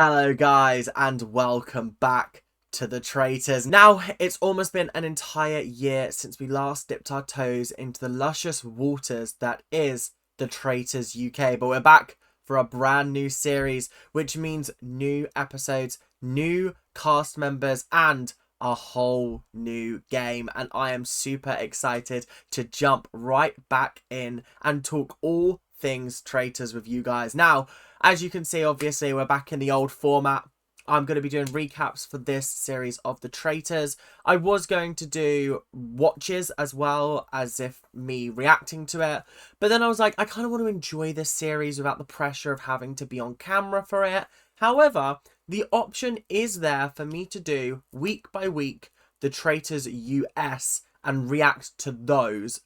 Hello guys and welcome back to the Traitors. Now, it's almost been an entire year since we last dipped our toes into the luscious waters that is the Traitors UK, but we're back for a brand new series, which means new episodes, new cast members, and a whole new game. And I am super excited to jump right back in and talk all things Traitors with you guys. Now, as you can see, obviously, we're back in the old format. I'm going to be doing recaps for this series of the Traitors. I was going to do watches as well, as if me reacting to it. But then I was like, I kind of want to enjoy this series without the pressure of having to be on camera for it. However, the option is there for me to do, week by week, the Traitors US and react to those,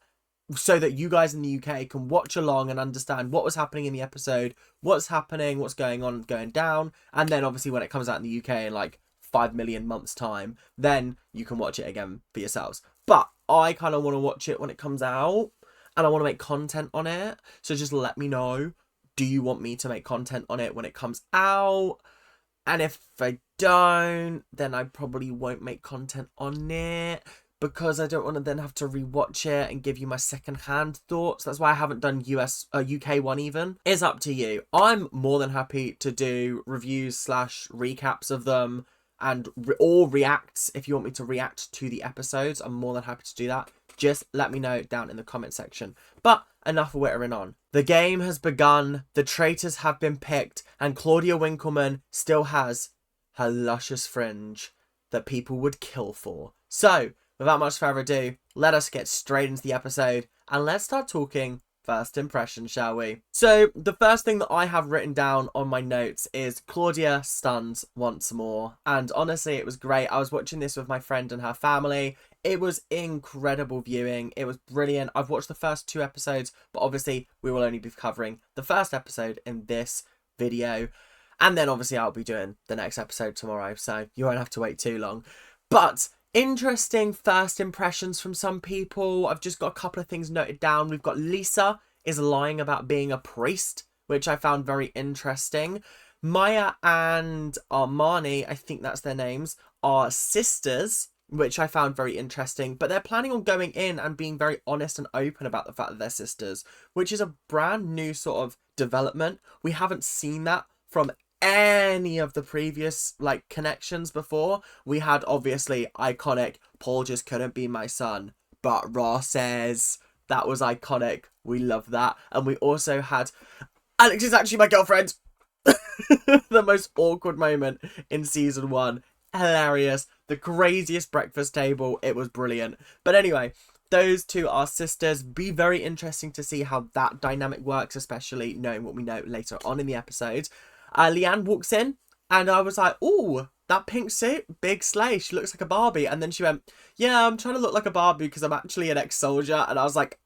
so that you guys in the UK can watch along and understand what was happening in the episode, what's happening, what's going on, going down, and then obviously when it comes out in the UK in like 5 million months time, then you can watch it again for yourselves. But I kind of want to watch it when it comes out, and I want to make content on it, so just let me know, do you want me to make content on it when it comes out? And if I don't, then I probably won't make content on it, because I don't want to then have to rewatch it and give you my second-hand thoughts. That's why I haven't done UK one even. It's up to you. I'm more than happy to do reviews / recaps of them and or reacts. If you want me to react to the episodes, I'm more than happy to do that. Just let me know down in the comment section. But enough whittering on. The game has begun, the traitors have been picked, and Claudia Winkleman still has her luscious fringe that people would kill for. So, without much further ado, let us get straight into the episode and let's start talking first impressions, shall we? So, the first thing that I have written down on my notes is Claudia stuns once more. And honestly, it was great. I was watching this with my friend and her family. It was incredible viewing. It was brilliant. I've watched the first 2 episodes, but obviously we will only be covering the first episode in this video. And then obviously I'll be doing the next episode tomorrow, so you won't have to wait too long. But interesting first impressions from some people. I've just got a couple of things noted down. We've got Lisa is lying about being a priest, which I found very interesting. Maya and Armani, I think that's their names, are sisters, which I found very interesting. But they're planning on going in and being very honest and open about the fact that they're sisters, which is a brand new sort of development. We haven't seen that from any of the previous like connections before. We had obviously iconic Paul just couldn't be my son, but Ross says, that was iconic. We love that. And we also had Alex is actually my girlfriend. The most awkward moment in season 1. Hilarious. The craziest breakfast table. It was brilliant. But anyway, those two are sisters. Be very interesting to see how that dynamic works, especially knowing what we know later on in the episode. Leanne walks in and I was like, ooh, that pink suit, big slay, she looks like a Barbie. And then she went, yeah, I'm trying to look like a Barbie because I'm actually an ex-soldier. And I was like,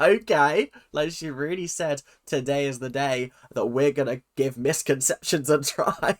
okay. Like, she really said today is the day that we're gonna give misconceptions a try.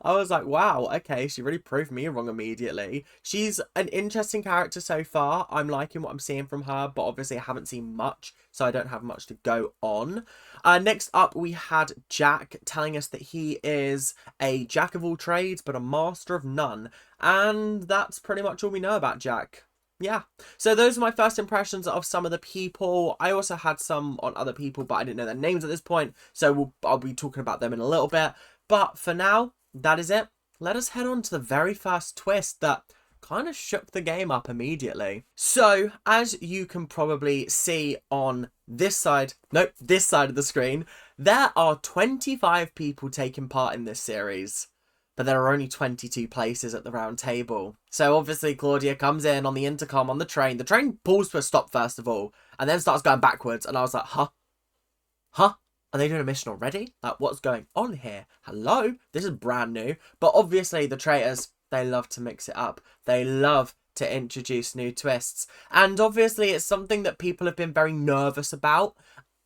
I was like, wow, okay, she really proved me wrong immediately. She's an interesting character so far. I'm liking what I'm seeing from her, but obviously I haven't seen much, so I don't have much to go on. Next up, we had Jack telling us that he is a jack of all trades, but a master of none. And that's pretty much all we know about Jack. Yeah, so those are my first impressions of some of the people. I also had some on other people, but I didn't know their names at this point, so I'll be talking about them in a little bit. But for now, that is it. Let us head on to the very first twist that kind of shook the game up immediately. So, as you can probably see on this side of the screen, there are 25 people taking part in this series. But there are only 22 places at the round table. So obviously Claudia comes in on the intercom on the train. The train pulls to a stop first of all, and then starts going backwards. And I was like, huh? Huh? Are they doing a mission already? Like, what's going on here? Hello? This is brand new. But obviously the traitors, they love to mix it up. They love to introduce new twists. And obviously it's something that people have been very nervous about.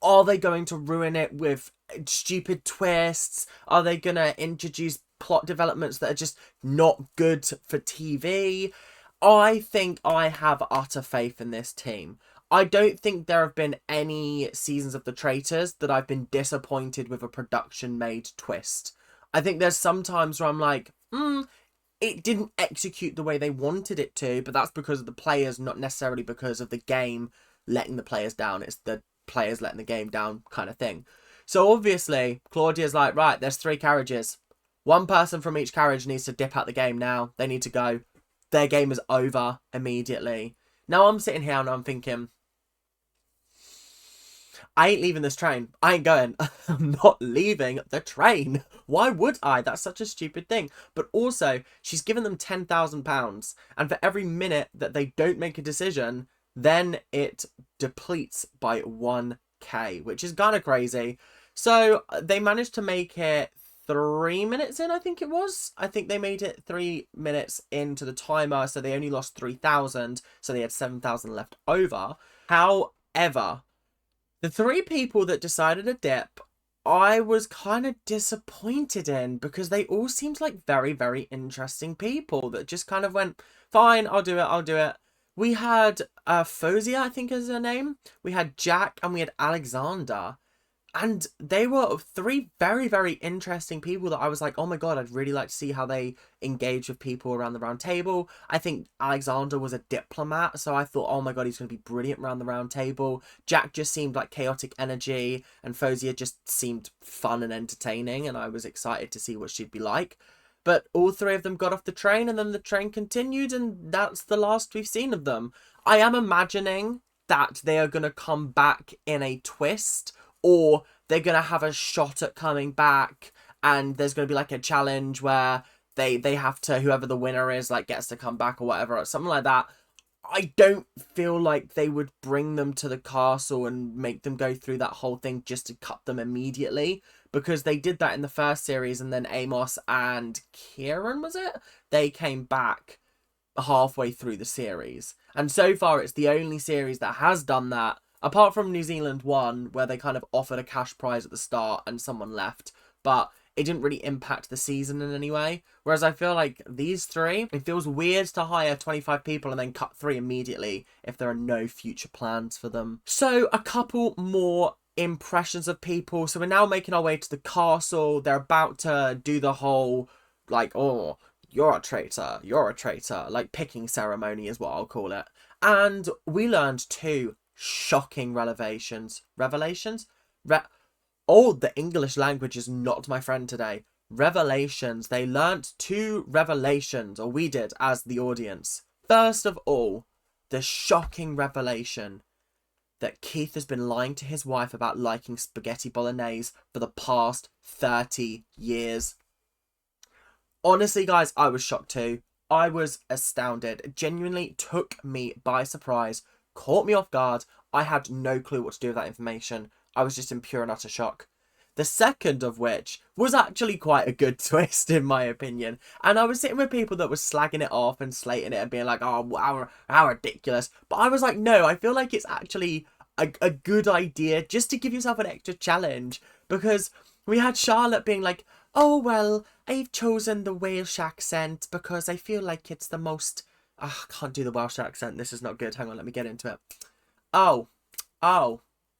Are they going to ruin it with stupid twists? Are they going to introduce plot developments that are just not good for TV? I think I have utter faith in this team. I don't think there have been any seasons of The Traitors that I've been disappointed with a production made twist. I think there's some times where I'm like, it didn't execute the way they wanted it to, but that's because of the players, not necessarily because of the game letting the players down. It's the players letting the game down kind of thing. So obviously, Claudia's like, right, there's 3 carriages. One person from each carriage needs to dip out the game now. They need to go. Their game is over immediately. Now I'm sitting here and I'm thinking, I ain't leaving this train. I ain't going. I'm not leaving the train. Why would I? That's such a stupid thing. But also, she's given them £10,000. And for every minute that they don't make a decision, then it depletes by 1k, which is kind of crazy. So they managed to make it 3 minutes in, I think it was. I think they made it 3 minutes into the timer. So they only lost 3,000. So they had 7,000 left over. However, the 3 people that decided to dip, I was kind of disappointed in, because they all seemed like very, very interesting people that just kind of went, fine, I'll do it. We had Fozia, I think is her name. We had Jack and we had Alexander. And they were 3 very, very interesting people that I was like, oh my god, I'd really like to see how they engage with people around the round table. I think Alexander was a diplomat, so I thought, oh my god, he's going to be brilliant around the round table. Jack just seemed like chaotic energy, and Fozia just seemed fun and entertaining, and I was excited to see what she'd be like. But all 3 of them got off the train, and then the train continued, and that's the last we've seen of them. I am imagining that they are going to come back in a twist, or they're going to have a shot at coming back, and there's going to be like a challenge where they have to, whoever the winner is, like, gets to come back or whatever, or something like that. I don't feel like they would bring them to the castle and make them go through that whole thing just to cut them immediately, because they did that in the first series, and then Amos and Kieran, was it? They came back halfway through the series. And so far, it's the only series that has done that, apart from New Zealand 1, where they kind of offered a cash prize at the start and someone left. But it didn't really impact the season in any way. Whereas I feel like these 3, it feels weird to hire 25 people and then cut 3 immediately if there are no future plans for them. So a couple more impressions of people. So we're now making our way to the castle. They're about to do the whole, like, oh, you're a traitor, like picking ceremony is what I'll call it. And we learned 2 shocking revelations. Oh, the English language is not my friend today. Revelations. They learnt 2 revelations, or we did as the audience. First of all, the shocking revelation that Keith has been lying to his wife about liking spaghetti bolognese for the past 30 years. Honestly, guys, I was shocked too. I was astounded. It genuinely took me by surprise, caught me off guard. I had no clue what to do with that information. I was just in pure and utter shock. The second of which was actually quite a good twist, in my opinion. And I was sitting with people that were slagging it off and slating it and being like, oh, how ridiculous. But I was like, no, I feel like it's actually a good idea just to give yourself an extra challenge. Because we had Charlotte being like, oh, well, I've chosen the Welsh accent because I feel like it's the most... Oh, I can't do the Welsh accent. This is not good. Hang on, let me get into it. Oh,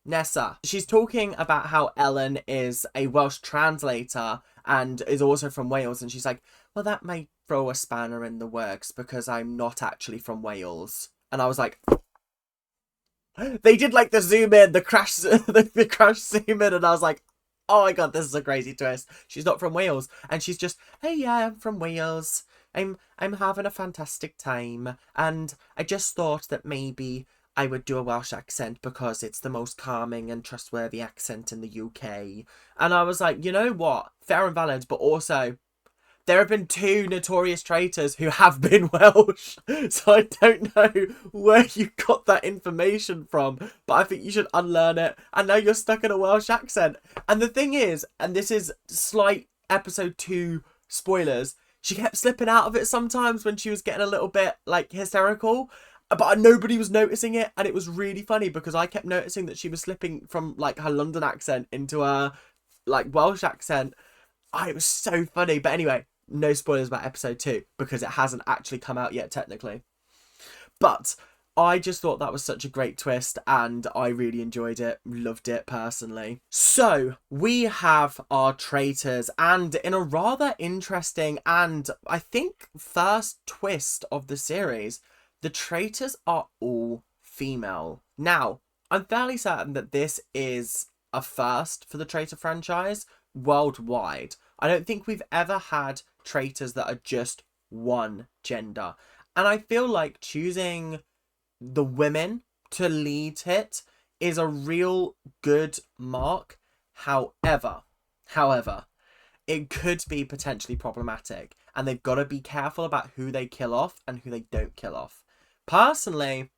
Nessa. She's talking about how Ellen is a Welsh translator and is also from Wales. And she's like, well, that might throw a spanner in the works because I'm not actually from Wales. And I was like... They did like the zoom in, the crash, the crash zoom in, and I was like, oh my god, this is a crazy twist. She's not from Wales, and she's just, hey, yeah, I'm from Wales. I'm having a fantastic time, and I just thought that maybe I would do a Welsh accent because it's the most calming and trustworthy accent in the UK. And I was like, you know what? Fair and valid, but also, there have been 2 notorious traitors who have been Welsh. So I don't know where you got that information from, but I think you should unlearn it. And now you're stuck in a Welsh accent. And the thing is, and this is slight episode 2 spoilers, she kept slipping out of it sometimes when she was getting a little bit, like, hysterical. But nobody was noticing it. And it was really funny because I kept noticing that she was slipping from, like, her London accent into her, like, Welsh accent. Oh, it was so funny. But anyway, no spoilers about episode 2 because it hasn't actually come out yet technically. But I just thought that was such a great twist and I really enjoyed it, loved it personally. So we have our traitors, and in a rather interesting and I think first twist of the series, the traitors are all female. Now, I'm fairly certain that this is a first for the Traitor franchise worldwide. I don't think we've ever had traitors that are just one gender. And I feel like choosing the women to lead it is a real good mark. However, it could be potentially problematic, and they've got to be careful about who they kill off and who they don't kill off. Personally,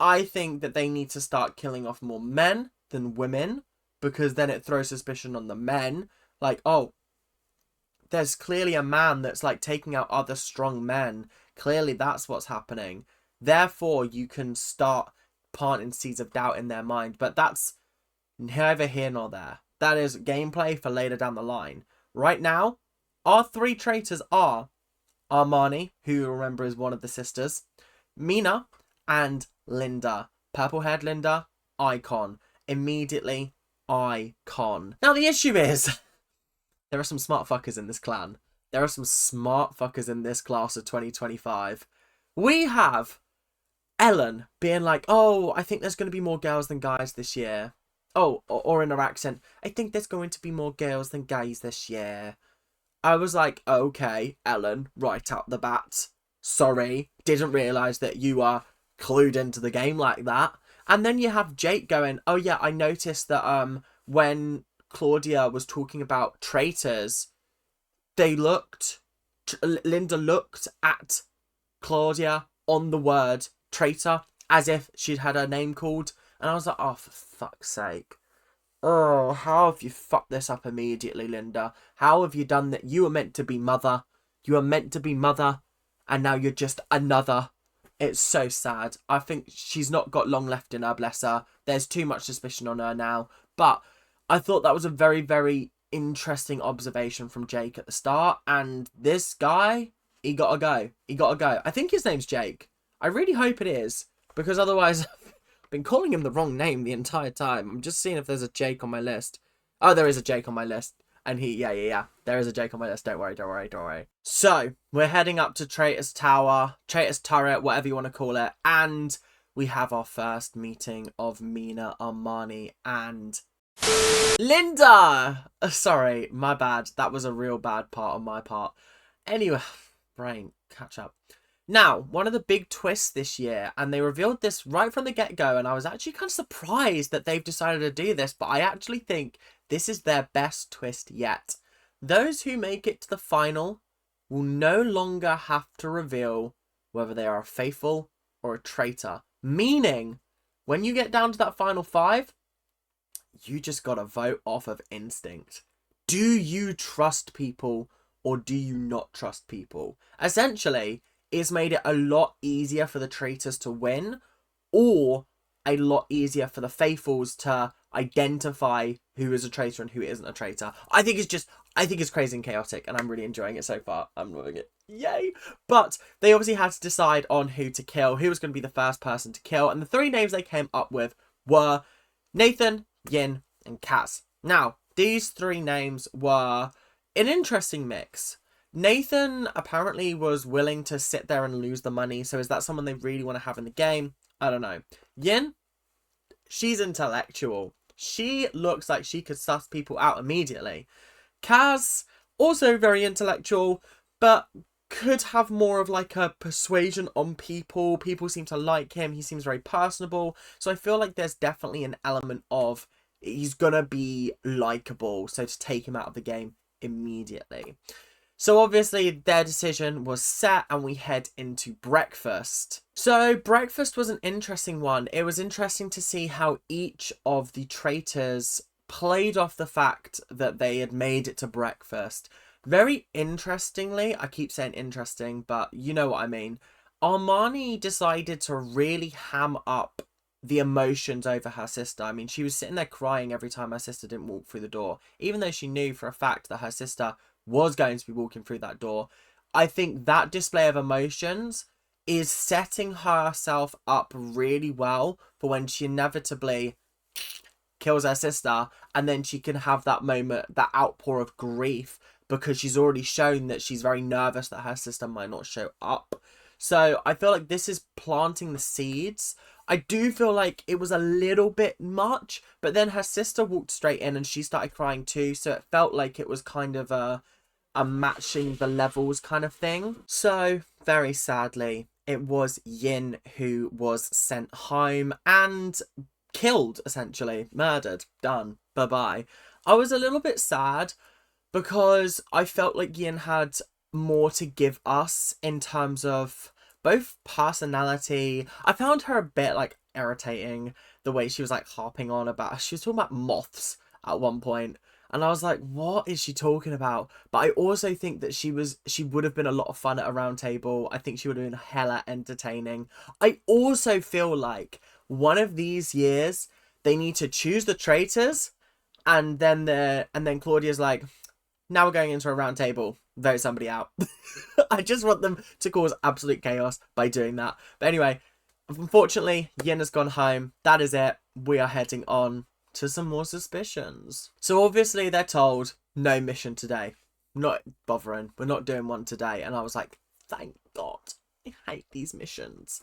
I think that they need to start killing off more men than women, because then it throws suspicion on the men. Like, oh, there's clearly a man that's like taking out other strong men. Clearly that's what's happening. Therefore, you can start planting seeds of doubt in their mind. But that's neither here nor there. That is gameplay for later down the line. Right now, our three traitors are Armani, who you remember is one of the sisters, Mina, and Linda. Purple-haired Linda, icon. Immediately, icon. Now, the issue is, there are some smart fuckers in this clan. There are some smart fuckers in this class of 2025. We have Ellen being like, oh, I think there's going to be more girls than guys this year. Oh, or in her accent, I think there's going to be more girls than guys this year. I was like, okay, Ellen, right out the bat. Sorry, didn't realise that you are clued into the game like that. And then you have Jake going, oh yeah, I noticed that when Claudia was talking about traitors, Linda looked at Claudia on the word traitor as if she'd had her name called. And I was like, oh, for fuck's sake. Oh, how have you fucked this up immediately, Linda? How have you done that? You were meant to be mother. You were meant to be mother. And now you're just another. It's so sad. I think she's not got long left in her, bless her. There's too much suspicion on her now. But I thought that was a very, very interesting observation from Jake at the start. And this guy, he gotta go. He gotta go. I think his name's Jake. I really hope it is. Because otherwise, I've been calling him the wrong name the entire time. I'm just seeing if there's a Jake on my list. Oh, there is a Jake on my list. And yeah. There is a Jake on my list. Don't worry. So, we're heading up to Traitor's Tower, Traitor's Turret, whatever you want to call it. And we have our first meeting of Mina, Armani, and Linda! Sorry, my bad. That was a real bad part on my part. Anyway, brain, catch up. Now, one of the big twists this year, and they revealed this right from the get-go, and I was actually kind of surprised that they've decided to do this, but I actually think this is their best twist yet. Those who make it to the final will no longer have to reveal whether they are a faithful or a traitor. Meaning, when you get down to that final 5, you just gotta vote off of instinct. Do you trust people or do you not trust people? Essentially, it's made it a lot easier for the traitors to win, or a lot easier for the faithfuls to identify who is a traitor and who isn't a traitor. I think it's crazy and chaotic, and I'm really enjoying it so far. I'm loving it. Yay! But they obviously had to decide on who to kill, who was going to be the first person to kill, and the 3 names they came up with were Nathan, Yin, and Kaz. Now, these 3 names were an interesting mix. Nathan apparently was willing to sit there and lose the money, so is that someone they really want to have in the game? I don't know. Yin, she's intellectual. She looks like she could suss people out immediately. Kaz, also very intellectual, but could have more of like a persuasion on people. People seem to like him. He seems very personable. So I feel like there's definitely an element of he's gonna be likable, so to take him out of the game immediately. So obviously their decision was set and we head into breakfast. So breakfast was an interesting one. It was interesting to see how each of the traitors played off the fact that they had made it to breakfast. Very interestingly, I keep saying interesting, but you know what I mean. Armani decided to really ham up the emotions over her sister. I mean, she was sitting there crying every time her sister didn't walk through the door, even though she knew for a fact that her sister was going to be walking through that door. I think that display of emotions is setting herself up really well for when she inevitably kills her sister, and then she can have that moment, that outpour of grief, because she's already shown that she's very nervous that her sister might not show up. So I feel like this is planting the seeds. I do feel like it was a little bit much, but then her sister walked straight in and she started crying too, so it felt like it was kind of a matching the levels kind of thing. So very sadly, it was Yin who was sent home and killed, essentially. Murdered. Done. Bye-bye. I was a little bit sad because I felt like Yin had more to give us in terms of both personality. I found her a bit, like, irritating, the way she was, like, harping on about... She was talking about moths at one point, and I was like, what is she talking about? But I also think that she would have been a lot of fun at a round table. I think she would have been hella entertaining. I also feel like one of these years they need to choose the traitors, and then Claudia's like, now we're going into a round table, vote somebody out. I just want them to cause absolute chaos by doing that. But anyway, unfortunately, Yin has gone home. That is it. We are heading on to some more suspicions. So obviously they're told, no mission today. Not bothering. We're not doing one today. And I was like, thank God. I hate these missions.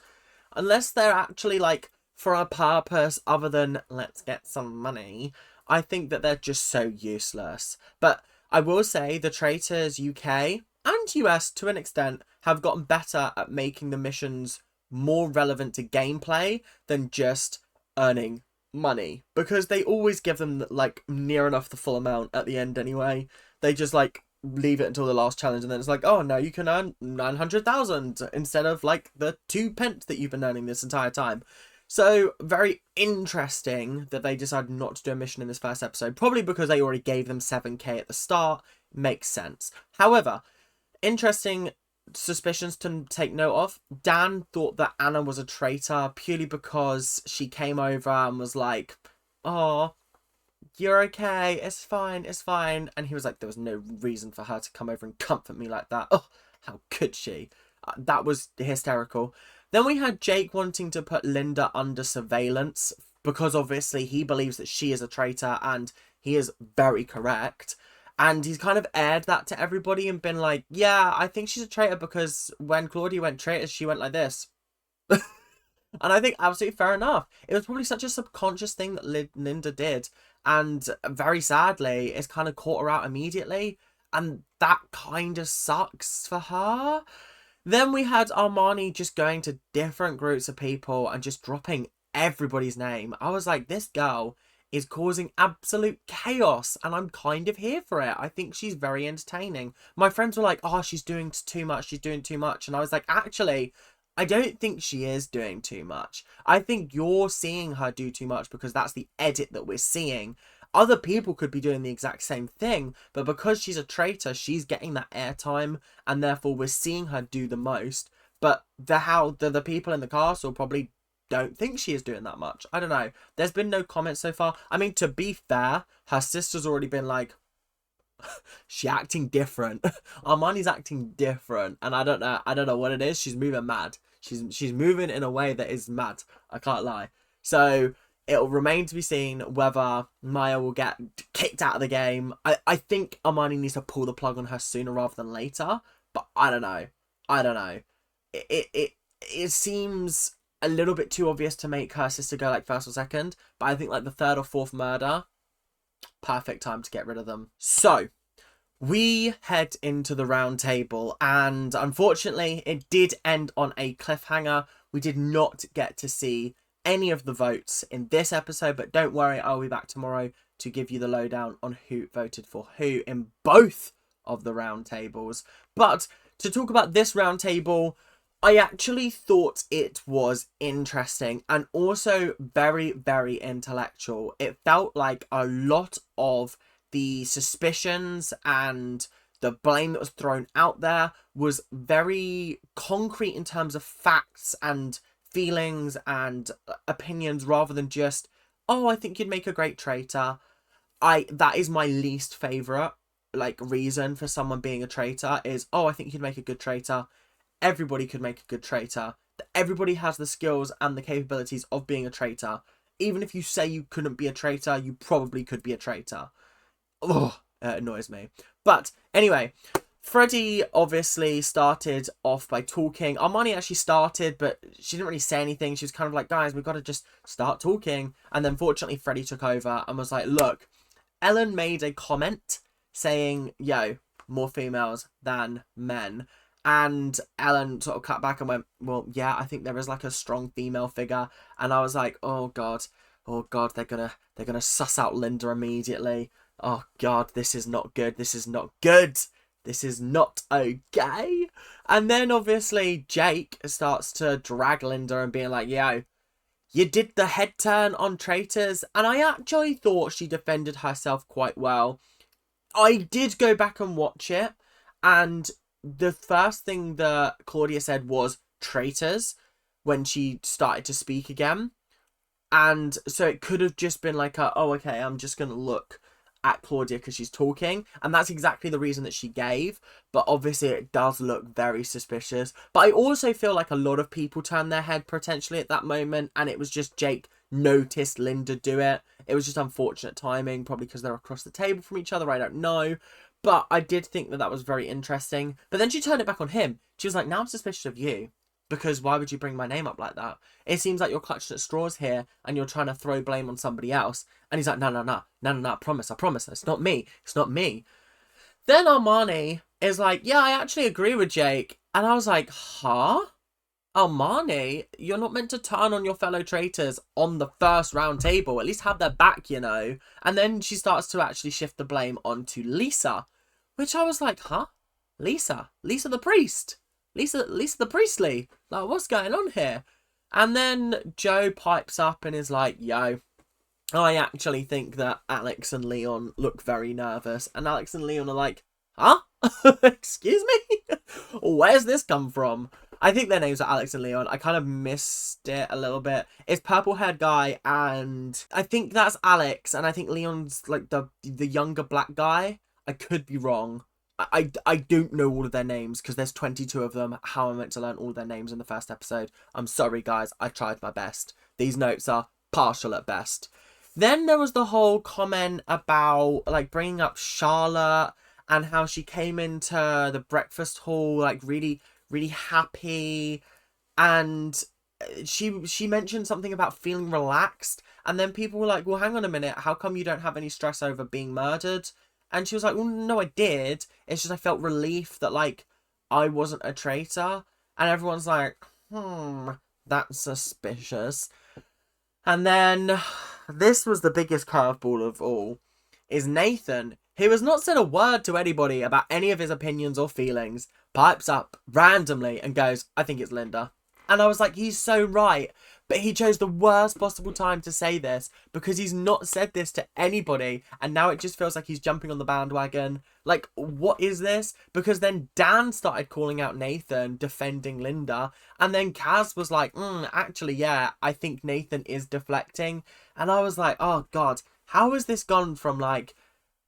Unless they're actually like for a purpose other than let's get some money, I think that they're just so useless. But I will say the Traitors UK and US to an extent have gotten better at making the missions more relevant to gameplay than just earning money, because they always give them like near enough the full amount at the end anyway. They just like leave it until the last challenge and then it's like, oh, now you can earn 900,000 instead of like the 2 pence that you've been earning this entire time. So very interesting that they decided not to do a mission in this first episode, probably because they already gave them 7k at the start. Makes sense. However, interesting suspicions to take note of. Dan thought that Anna was a traitor purely because she came over and was like, oh, you're okay, it's fine, it's fine. And he was like, there was no reason for her to come over and comfort me like that. Oh, how could she? That was hysterical. Then we had Jake wanting to put Linda under surveillance because obviously he believes that she is a traitor, and he is very correct. And he's kind of aired that to everybody and been like, yeah, I think she's a traitor because when Claudia went traitors, she went like this. And I think absolutely fair enough. It was probably such a subconscious thing that Linda did. And very sadly, it's kind of caught her out immediately. And that kind of sucks for her. Then we had Armani just going to different groups of people and just dropping everybody's name. I was like, this girl is causing absolute chaos, and I'm kind of here for it. I think she's very entertaining. My friends were like, oh, she's doing too much, she's doing too much. And I was like, actually, I don't think she is doing too much. I think you're seeing her do too much because that's the edit that we're seeing. Other people could be doing the exact same thing, but because she's a traitor, she's getting that airtime, and therefore we're seeing her do the most. But the people in the castle probably don't think she is doing that much. I don't know. There's been no comments so far. I mean, to be fair, her sister's already been like, she acting different. Armani's acting different, and I don't know what it is. She's moving mad. She's moving in a way that is mad. I can't lie. So it'll remain to be seen whether Maya will get kicked out of the game. I think Armani needs to pull the plug on her sooner rather than later, but I don't know. It seems a little bit too obvious to make her sister go like first or second, but I think like the third or fourth murder, perfect time to get rid of them. So we head into the round table, and unfortunately it did end on a cliffhanger. We did not get to see any of the votes in this episode, but don't worry, I'll be back tomorrow to give you the lowdown on who voted for who in both of the round tables. But to talk about this round table, I actually thought it was interesting and also very, very intellectual. It felt like a lot of the suspicions and the blame that was thrown out there was very concrete in terms of facts and feelings and opinions, rather than just, oh, I think you'd make a great traitor. That is my least favourite like reason for someone being a traitor, is, oh, I think you'd make a good traitor. everybody could make a good traitor, that everybody has the skills and the capabilities of being a traitor. Even if you say you couldn't be a traitor, you probably could be a traitor. Ugh, it annoys me. But anyway, Freddie obviously started off by talking. Armani actually started, but she didn't really say anything. She was kind of like, guys, we've got to just start talking. And then fortunately, Freddie took over and was like, look, Ellen made a comment saying, yo, more females than men. And Ellen sort of cut back and went, well, yeah, I think there is like a strong female figure. And I was like, oh god, they're gonna suss out Linda immediately. Oh god, this is not good. This is not good. This is not okay. And then obviously Jake starts to drag Linda and being like, yo, you did the head turn on Traitors. And I actually thought she defended herself quite well. I did go back and watch it, and the first thing that Claudia said was Traitors when she started to speak again. And so it could have just been like, oh, okay, I'm just going to look at Claudia because she's talking. And that's exactly the reason that she gave. But obviously it does look very suspicious. But I also feel like a lot of people turned their head potentially at that moment. And it was just Jake noticed Linda do it. It was just unfortunate timing, probably because they're across the table from each other. I don't know. But I did think that that was very interesting. But then she turned it back on him. She was like, now I'm suspicious of you. Because why would you bring my name up like that? It seems like you're clutching at straws here and you're trying to throw blame on somebody else. And he's like, no, I promise. It's not me. It's not me. Then Armani is like, yeah, I actually agree with Jake. And I was like, huh? Armani, you're not meant to turn on your fellow traitors on the first round table. At least have their back, you know. And then she starts to actually shift the blame onto Lisa. Which I was like, huh? Lisa the priest. Lisa the priestly. Like, what's going on here? And then Joe pipes up and is like, yo, I actually think that Alex and Leon look very nervous. And Alex and Leon are like, huh? Excuse me? Where's this come from? I think their names are Alex and Leon. I kind of missed it a little bit. It's purple-haired guy, and I think that's Alex, and I think Leon's like the younger black guy. I could be wrong. I don't know all of their names because there's 22 of them. How am I meant to learn all of their names in the first episode? I'm sorry, guys. I tried my best. These notes are partial at best. Then there was the whole comment about like bringing up Charlotte and how she came into the breakfast hall like really happy, and she mentioned something about feeling relaxed, and then people were like, well, hang on a minute, how come you don't have any stress over being murdered? And she was like, well, no, I did. It's just I felt relief that, like, I wasn't a traitor. And everyone's like, that's suspicious. And then, this was the biggest curveball of all, is Nathan, who has not said a word to anybody about any of his opinions or feelings, pipes up randomly and goes, I think it's Linda. And I was like, he's so right. But he chose the worst possible time to say this because he's not said this to anybody. And now it just feels like he's jumping on the bandwagon. Like, what is this? Because then Dan started calling out Nathan, defending Linda. And then Kaz was like, actually, yeah, I think Nathan is deflecting. And I was like, oh, God, how has this gone from, like,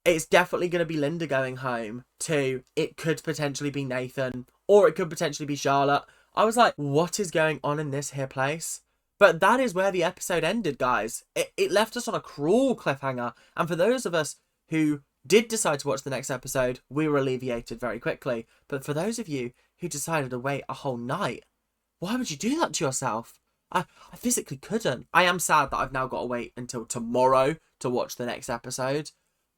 it's definitely going to be Linda going home to it could potentially be Nathan or it could potentially be Charlotte? I was like, what is going on in this here place? But that is where the episode ended, guys. It left us on a cruel cliffhanger. And for those of us who did decide to watch the next episode, we were alleviated very quickly. But for those of you who decided to wait a whole night, why would you do that to yourself? I physically couldn't. I am sad that I've now got to wait until tomorrow to watch the next episode.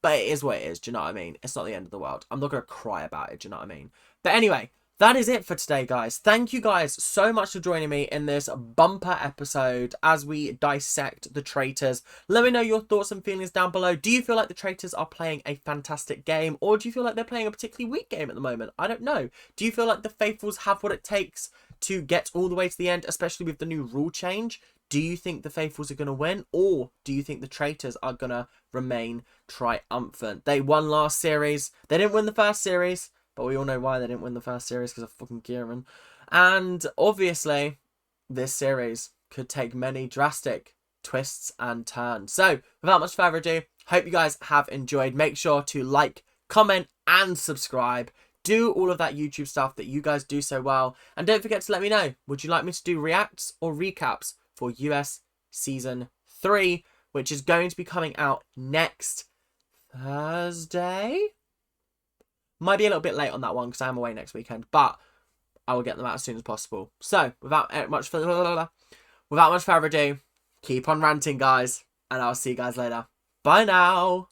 But it is what it is, do you know what I mean? It's not the end of the world. I'm not going to cry about it, do you know what I mean? But anyway, that is it for today, guys. Thank you guys so much for joining me in this bumper episode as we dissect the Traitors. Let me know your thoughts and feelings down below. Do you feel like the Traitors are playing a fantastic game, or do you feel like they're playing a particularly weak game at the moment? I don't know. Do you feel like the Faithfuls have what it takes to get all the way to the end, especially with the new rule change? Do you think the Faithfuls are going to win, or do you think the Traitors are going to remain triumphant? They won last series. They didn't win the first series. But we all know why they didn't win the first series, because of fucking Kieran. And obviously, this series could take many drastic twists and turns. So, without much further ado, hope you guys have enjoyed. Make sure to like, comment, and subscribe. do all of that YouTube stuff that you guys do so well. And don't forget to let me know, would you like me to do reacts or recaps for US Season 3, which is going to be coming out next Thursday? Might be a little bit late on that one because I'm away next weekend, but I will get them out as soon as possible. So, without much further ado, keep on ranting, guys, and I'll see you guys later. Bye now.